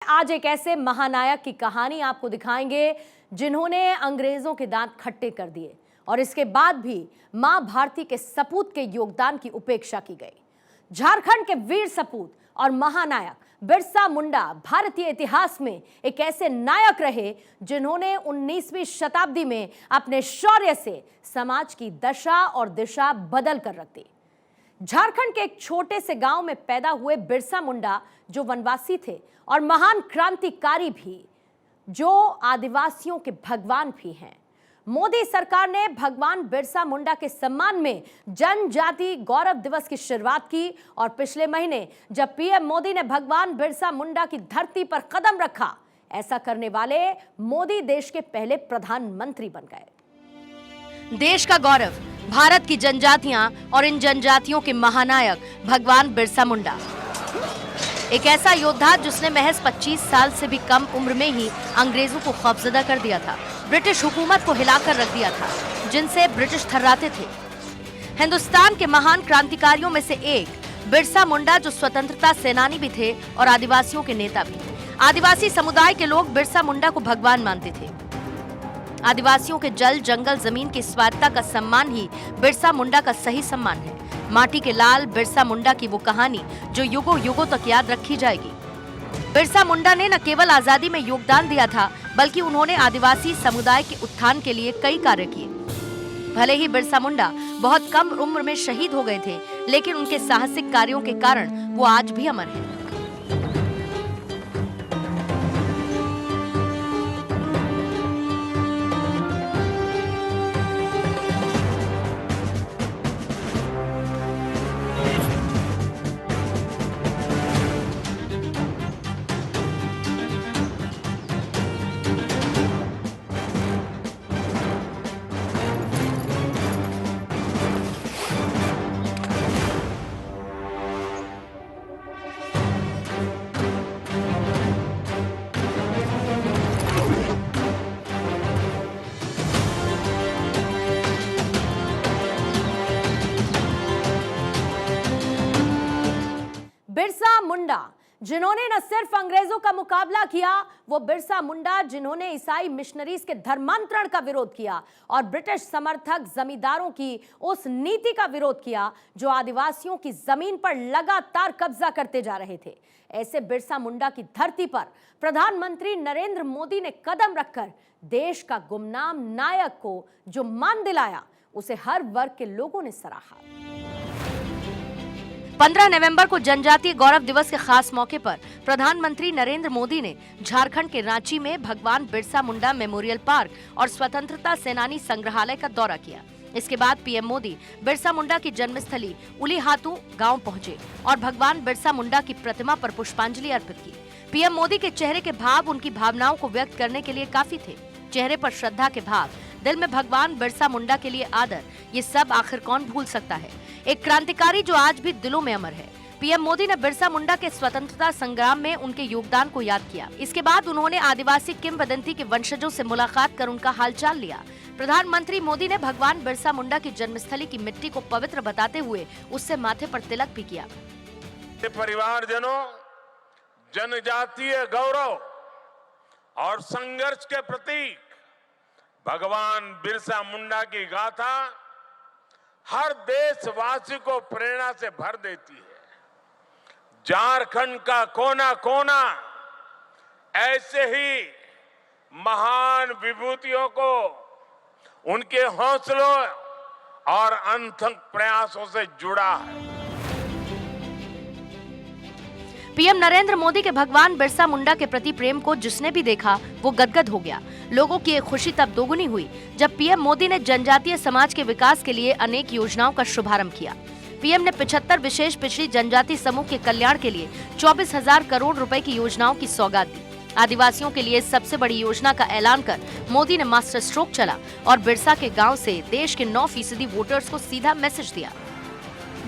आज एक ऐसे महानायक की कहानी आपको दिखाएंगे जिन्होंने अंग्रेजों के दांत खट्टे कर दिए और इसके बाद भी मां भारती के सपूत के योगदान की उपेक्षा की गई। झारखंड के वीर सपूत और महानायक बिरसा मुंडा भारतीय इतिहास में एक ऐसे नायक रहे जिन्होंने 19वीं शताब्दी में अपने शौर्य से समाज की दशा और दिशा बदल कर रख दी। झारखंड के एक छोटे से गांव में पैदा हुए बिरसा मुंडा जो वनवासी थे और महान क्रांतिकारी भी, जो आदिवासियों के भगवान भी हैं। मोदी सरकार ने भगवान बिरसा मुंडा के सम्मान में जनजाति गौरव दिवस की शुरुआत की और पिछले महीने जब पीएम मोदी ने भगवान बिरसा मुंडा की धरती पर कदम रखा, ऐसा करने वाले मोदी देश के पहले प्रधानमंत्री बन गए। देश का गौरव, भारत की जनजातियां और इन जनजातियों के महानायक भगवान बिरसा मुंडा, एक ऐसा योद्धा जिसने महज 25 साल से भी कम उम्र में ही अंग्रेजों को खौफजदा कर दिया था, ब्रिटिश हुकूमत को हिलाकर रख दिया था, जिनसे ब्रिटिश थर्राते थे। हिंदुस्तान के महान क्रांतिकारियों में से एक बिरसा मुंडा, जो स्वतंत्रता सेनानी भी थे और आदिवासियों के नेता भी। आदिवासी समुदाय के लोग बिरसा मुंडा को भगवान मानते थे। आदिवासियों के जल, जंगल, जमीन की स्वायत्तता का सम्मान ही बिरसा मुंडा का सही सम्मान है। माटी के लाल बिरसा मुंडा की वो कहानी जो युगों युगों तक याद रखी जाएगी। बिरसा मुंडा ने न केवल आजादी में योगदान दिया था, बल्कि उन्होंने आदिवासी समुदाय के उत्थान के लिए कई कार्य किए। भले ही बिरसा मुंडा बहुत कम उम्र में शहीद हो गए थे, लेकिन उनके साहसिक कार्यों के कारण वो आज भी अमर हैं। बिरसा मुंडा जिन्होंने न सिर्फ अंग्रेजों का मुकाबला किया, वो बिरसा मुंडा जिन्होंने ईसाई मिशनरीज के धर्मांतरण का विरोध किया और ब्रिटिश समर्थक जमींदारों की उस नीति का विरोध किया जो आदिवासियों की जमीन पर लगातार कब्जा करते जा रहे थे। ऐसे बिरसा मुंडा की धरती पर प्रधानमंत्री नरेंद्र मोदी ने कदम रखकर देश का गुमनाम नायक को जो मान दिलाया, उसे हर वर्ग के लोगों ने सराहा। 15 नवंबर को जनजातीय गौरव दिवस के खास मौके पर प्रधानमंत्री नरेंद्र मोदी ने झारखंड के रांची में भगवान बिरसा मुंडा मेमोरियल पार्क और स्वतंत्रता सेनानी संग्रहालय का दौरा किया। इसके बाद पीएम मोदी बिरसा मुंडा की जन्मस्थली उलीहातू गांव पहुंचे और भगवान बिरसा मुंडा की प्रतिमा पर पुष्पांजलि अर्पित की। पीएम मोदी के चेहरे के भाव उनकी भावनाओं को व्यक्त करने के लिए काफी थे। चेहरे पर श्रद्धा के भाव, दिल में भगवान बिरसा मुंडा के लिए आदर, ये सब आखिर कौन भूल सकता है। एक क्रांतिकारी जो आज भी दिलों में अमर है। पीएम मोदी ने बिरसा मुंडा के स्वतंत्रता संग्राम में उनके योगदान को याद किया। इसके बाद उन्होंने आदिवासी किंवदंती के वंशजों से मुलाकात कर उनका हालचाल लिया। प्रधानमंत्री मोदी ने भगवान बिरसा मुंडा की जन्मस्थली की मिट्टी को पवित्र बताते हुए उससे माथे पर तिलक भी किया। परिवारजनों, जनजातीय गौरव और संघर्ष के प्रतीक भगवान बिरसा मुंडा की गाथा हर देशवासी को प्रेरणा से भर देती है। झारखंड का कोना कोना ऐसे ही महान विभूतियों को उनके हौसलों और अनथक प्रयासों से जुड़ा है। पीएम नरेंद्र मोदी के भगवान बिरसा मुंडा के प्रति प्रेम को जिसने भी देखा वो गदगद हो गया। लोगों की ये खुशी तब दोगुनी हुई जब पीएम मोदी ने जनजातीय समाज के विकास के लिए अनेक योजनाओं का शुभारंभ किया। पीएम ने 75 विशेष पिछड़ी जनजाति समूह के कल्याण के लिए 24,000 करोड़ रुपए की योजनाओं की सौगात दी। आदिवासियों के लिए सबसे बड़ी योजना का ऐलान कर मोदी ने मास्टर स्ट्रोक चला और बिरसा के गाँव से देश के 9% वोटर्स को सीधा मैसेज दिया।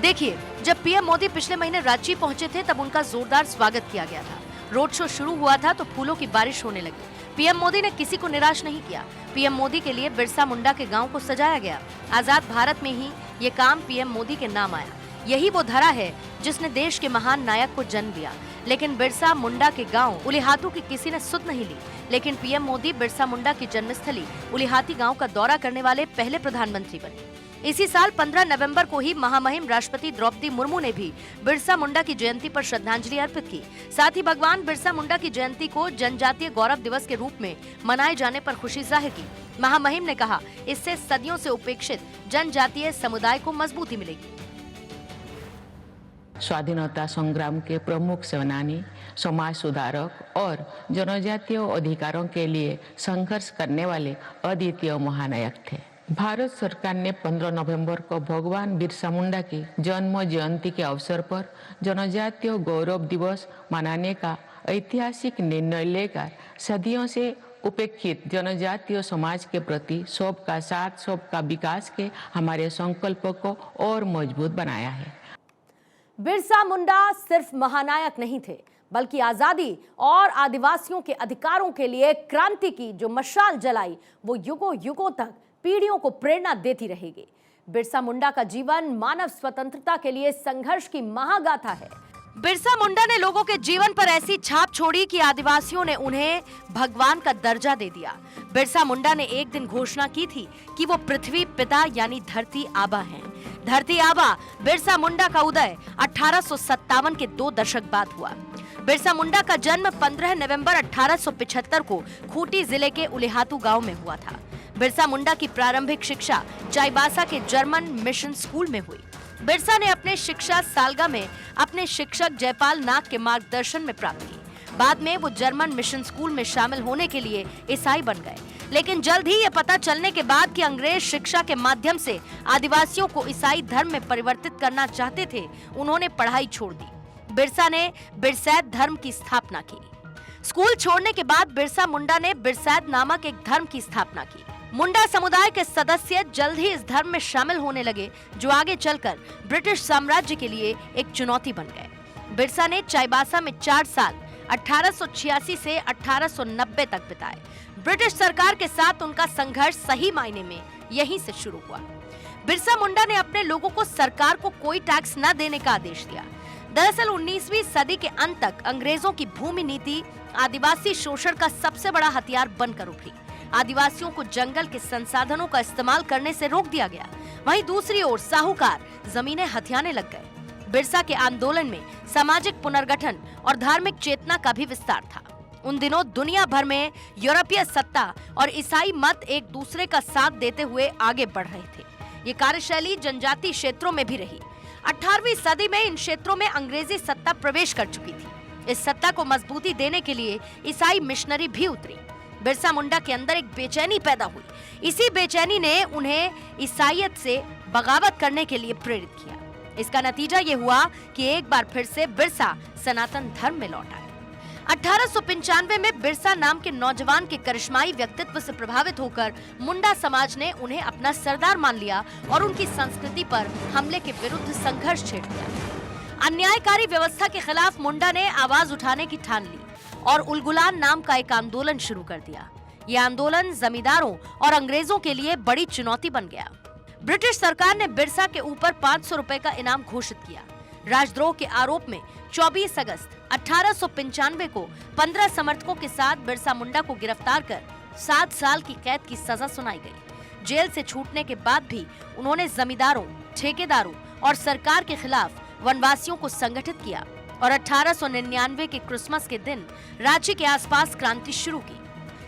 देखिए, जब पीएम मोदी पिछले महीने रांची पहुंचे थे तब उनका जोरदार स्वागत किया गया था। रोड शो शुरू हुआ था तो फूलों की बारिश होने लगी। पीएम मोदी ने किसी को निराश नहीं किया। पीएम मोदी के लिए बिरसा मुंडा के गांव को सजाया गया। आजाद भारत में ही ये काम पीएम मोदी के नाम आया। यही वो धरा है जिसने देश के महान नायक को जन्म दिया। लेकिन बिरसा मुंडा के गांव उलिहातू की किसी ने सुध नहीं ली। लेकिन पीएम मोदी बिरसा मुंडा की जन्मस्थली उलिहाती गांव का दौरा करने वाले पहले प्रधानमंत्री बने। इसी साल 15 नवंबर को ही महामहिम राष्ट्रपति द्रौपदी मुर्मू ने भी बिरसा मुंडा की जयंती पर श्रद्धांजलि अर्पित की। साथ ही भगवान बिरसा मुंडा की जयंती को जनजातीय गौरव दिवस के रूप में मनाए जाने पर खुशी जाहिर की। महामहिम ने कहा, इससे सदियों से उपेक्षित जनजातीय समुदाय को मजबूती मिलेगी। स्वाधीनता संग्राम के प्रमुख सेनानी, समाज सुधारक और जनजातीय अधिकारों के लिए संघर्ष करने वाले अद्वितीय महानायक थे। भारत सरकार ने 15 नवंबर को भगवान बिरसा मुंडा की जन्म जयंती के अवसर पर जनजातीय गौरव दिवस मनाने का ऐतिहासिक निर्णय लेकर सदियों से उपेक्षित जनजातीय समाज के प्रति सबका साथ सबका विकास के हमारे संकल्प को और मजबूत बनाया है। बिरसा मुंडा सिर्फ महानायक नहीं थे, बल्कि आजादी और आदिवासियों के अधिकारों के लिए क्रांति की जो मशाल जलाई वो युगों युगों तक पीढ़ियों को प्रेरणा देती रहेगी। बिरसा मुंडा का जीवन मानव स्वतंत्रता के लिए संघर्ष की महागाथा है। बिरसा मुंडा ने लोगों के जीवन पर ऐसी छाप छोड़ी कि आदिवासियों ने उन्हें भगवान का दर्जा दे दिया। बिरसा मुंडा ने एक दिन घोषणा की थी कि वो पृथ्वी पिता यानी धरती आबा हैं। धरती आबा बिरसा मुंडा का उदय 1857 के 2 दशक बाद हुआ। बिरसा मुंडा का जन्म 15 नवंबर 1875 को खूंटी जिले के उलिहातू गांव में हुआ था। बिरसा मुंडा की प्रारंभिक शिक्षा चाईबासा के जर्मन मिशन स्कूल में हुई। बिरसा ने अपने शिक्षा सालगा में अपने शिक्षक जयपाल नाग के मार्गदर्शन में प्राप्त की। बाद में वो जर्मन मिशन स्कूल में शामिल होने के लिए ईसाई बन गए। लेकिन जल्द ही ये पता चलने के बाद कि अंग्रेज शिक्षा के माध्यम से आदिवासियों को ईसाई धर्म में परिवर्तित करना चाहते थे, उन्होंने पढ़ाई छोड़ दी। बिरसा ने बिरसैद धर्म की स्थापना की। स्कूल छोड़ने के बाद बिरसा मुंडा ने बिरसैद नामक एक धर्म की स्थापना की। मुंडा समुदाय के सदस्य जल्द ही इस धर्म में शामिल होने लगे, जो आगे चलकर ब्रिटिश साम्राज्य के लिए एक चुनौती बन गए। बिरसा ने चाईबासा में 4 साल 1886 से 1890 तक बिताए। ब्रिटिश सरकार के साथ उनका संघर्ष सही मायने में यहीं से शुरू हुआ। बिरसा मुंडा ने अपने लोगों को सरकार को कोई टैक्स न देने का आदेश दिया। दरअसल 19वीं सदी के अंत तक अंग्रेजों की भूमि नीति आदिवासी शोषण का सबसे बड़ा हथियार बनकर उभरी। आदिवासियों को जंगल के संसाधनों का इस्तेमाल करने से रोक दिया गया। वहीं दूसरी ओर साहूकार जमीनें हथियाने लग गए। बिरसा के आंदोलन में सामाजिक पुनर्गठन और धार्मिक चेतना का भी विस्तार था। उन दिनों दुनिया भर में यूरोपीय सत्ता और ईसाई मत एक दूसरे का साथ देते हुए आगे बढ़ रहे थे। ये कार्यशैली जनजातीय क्षेत्रों में भी रही। 18वीं सदी में इन क्षेत्रों में अंग्रेजी सत्ता प्रवेश कर चुकी थी। इस सत्ता को मजबूती देने के लिए ईसाई मिशनरी भी उतरी। बिरसा मुंडा के अंदर एक बेचैनी पैदा हुई। इसी बेचैनी ने उन्हें ईसाईयत से बगावत करने के लिए प्रेरित किया। इसका नतीजा ये हुआ कि एक बार फिर से बिरसा सनातन धर्म में लौट आए। 1895 में बिरसा नाम के नौजवान के करिश्माई व्यक्तित्व से प्रभावित होकर मुंडा समाज ने उन्हें अपना सरदार मान लिया और उनकी संस्कृति पर हमले के विरुद्ध संघर्ष छेड़ दिया। अन्यायकारी व्यवस्था के खिलाफ मुंडा ने आवाज उठाने की ठान ली और उलगुलान नाम का एक आंदोलन शुरू कर दिया। ये आंदोलन जमींदारों और अंग्रेजों के लिए बड़ी चुनौती बन गया। ब्रिटिश सरकार ने बिरसा के ऊपर 500 रुपए का इनाम घोषित किया। राजद्रोह के आरोप में 24 अगस्त 1895 को 15 समर्थकों के साथ बिरसा मुंडा को गिरफ्तार कर 7 साल की कैद की सजा सुनाई गई। जेल से छूटने के बाद भी उन्होंने जमींदारों, ठेकेदारों और सरकार के खिलाफ वनवासियों को संगठित किया और 1899 के क्रिसमस के दिन रांची के आसपास क्रांति शुरू की।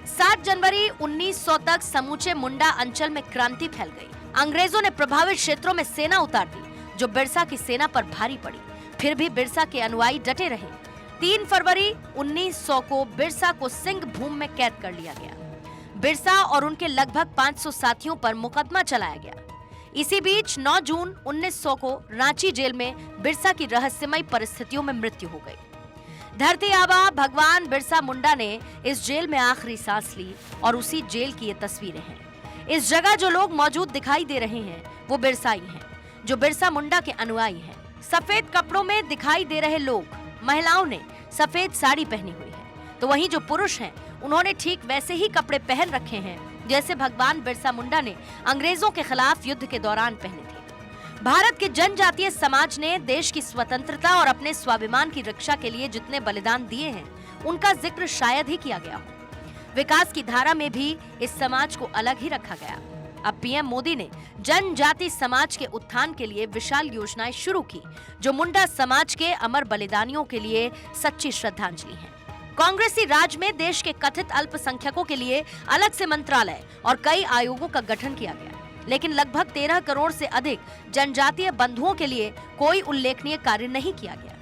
7 जनवरी 1900 तक समूचे मुंडा अंचल में क्रांति फैल गई। अंग्रेजों ने प्रभावित क्षेत्रों में सेना उतार दी, जो बिरसा की सेना पर भारी पड़ी। फिर भी बिरसा के अनुयायी डटे रहे। 3 फरवरी 1900 को बिरसा को सिंह भूम में कैद कर लिया गया। बिरसा और उनके लगभग 500 साथियों पर मुकदमा चलाया गया। इसी बीच 9 जून 1900 को रांची जेल में बिरसा की रहस्यमयी परिस्थितियों में मृत्यु हो गई। धरती आबा भगवान बिरसा मुंडा ने इस जेल में आखिरी सांस ली और उसी जेल की ये तस्वीरें हैं। इस जगह जो लोग मौजूद दिखाई दे रहे हैं वो बिरसाई हैं, जो बिरसा मुंडा के अनुयायी हैं। सफेद कपड़ों में दिखाई दे रहे लोग, महिलाओं ने सफेद साड़ी पहनी हुई है, तो वहीं जो पुरुष हैं उन्होंने ठीक वैसे ही कपड़े पहन रखे हैं जैसे भगवान बिरसा मुंडा ने अंग्रेजों के खिलाफ युद्ध के दौरान पहने थे। भारत के जनजातीय समाज ने देश की स्वतंत्रता और अपने स्वाभिमान की रक्षा के लिए जितने बलिदान दिए हैं, उनका जिक्र शायद ही किया गया हो। विकास की धारा में भी इस समाज को अलग ही रखा गया। अब पीएम मोदी ने जनजाति समाज के उत्थान के लिए विशाल योजनाएं शुरू की, जो मुंडा समाज के अमर बलिदानियों के लिए सच्ची श्रद्धांजलि है। कांग्रेसी राज में देश के कथित अल्पसंख्यकों के लिए अलग से मंत्रालय और कई आयोगों का गठन किया गया, लेकिन लगभग 13 करोड़ से अधिक जनजातीय बंधुओं के लिए कोई उल्लेखनीय कार्य नहीं किया गया।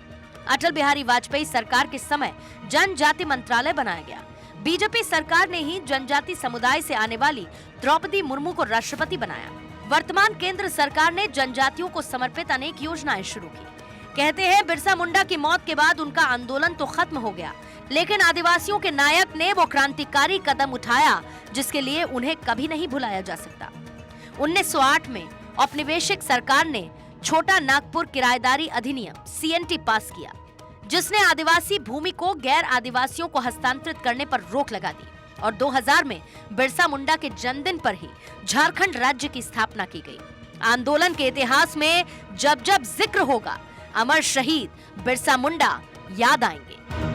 अटल बिहारी वाजपेयी सरकार के समय जनजाति मंत्रालय बनाया गया। बीजेपी सरकार ने ही जनजाति समुदाय से आने वाली द्रौपदी मुर्मू को राष्ट्रपति बनाया। वर्तमान केंद्र सरकार ने जनजातियों को समर्पित अनेक योजनाएं शुरू की। कहते हैं बिरसा मुंडा की मौत के बाद उनका आंदोलन तो खत्म हो गया, लेकिन आदिवासियों के नायक ने वो क्रांतिकारी कदम उठाया जिसके लिए उन्हें कभी नहीं भुलाया जा सकता। 1908 में औपनिवेशिक सरकार ने छोटा नागपुर किराएदारी अधिनियम CNT पास किया, जिसने आदिवासी भूमि को गैर आदिवासियों को हस्तांतरित करने पर रोक लगा दी। और 2000 में बिरसा मुंडा के जन्मदिन पर ही झारखंड राज्य की स्थापना की गई। आंदोलन के इतिहास में जब जब जिक्र होगा, अमर शहीद बिरसा मुंडा याद आएंगे।